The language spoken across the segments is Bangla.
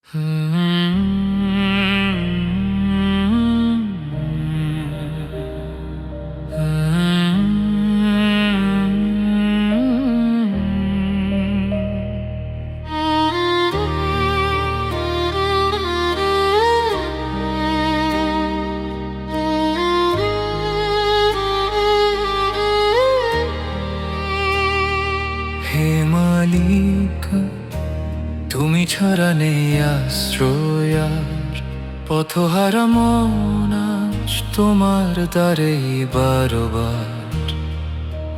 হে মালিক, তুমি ছাড়া নেই আশ্রয় আর। পথহারা মন আজ তোমার দ্বারে বারবার।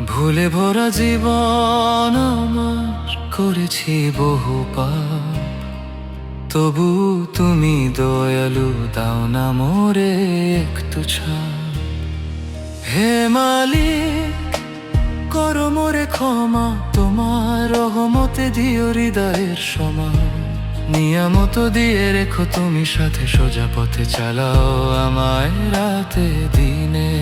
ভুলে ভরা জীবন আমার, করেছি বহু পাপ। তবু তুমি দয়ালু, দাও না মোরে একটু ছাড়। হে মালিক, করো মোরে ক্ষমা, তোমার রহমতে দিও হৃদয়ের সমান। নিয়ামত দিয়ে রেখো তুমি সাথে, সোজা পথে চালাও আমায় রাতে দিনে।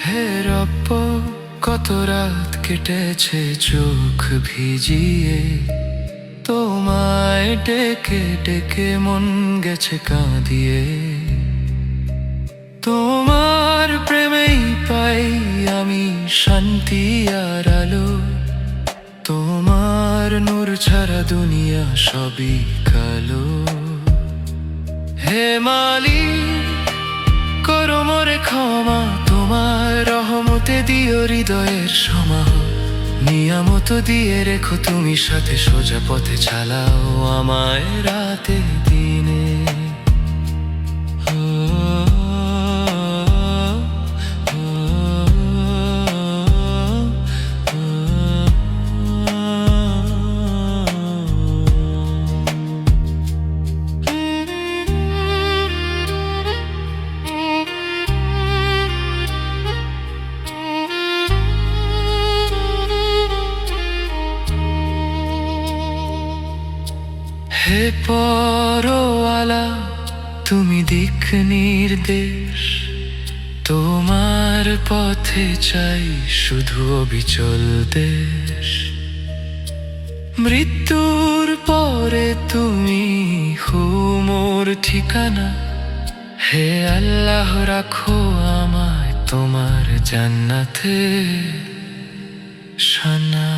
হে রব্ব, কত রাত কেটেছে চোখ ভিজিয়ে, তোমায় ডেকে ডেকে মন গেছে কাঁদিয়ে। তোমার প্রেমেই পাই আমি শান্তি আর আলো, তোমার নূর ছাড়া দুনিয়া সবই কালো। হে মালিক, করো মোরে ক্ষমা, তোমার রহমতে দিও হৃদয়ের সমান। নিয়ামত দিয়ে রেখো তুমি সাথে, সোজা পথে চালাও আমায় রাতে দিনে। হে পরওয়ালা, তুমি দিক নির্দেশ, তোমার পথে চাই শুধু অবিচল দেশ। মৃত্যুর পরে তুমি হো মোর ঠিকানা, হে আল্লাহ রাখো আমায় তোমার জান্নাতে শানা।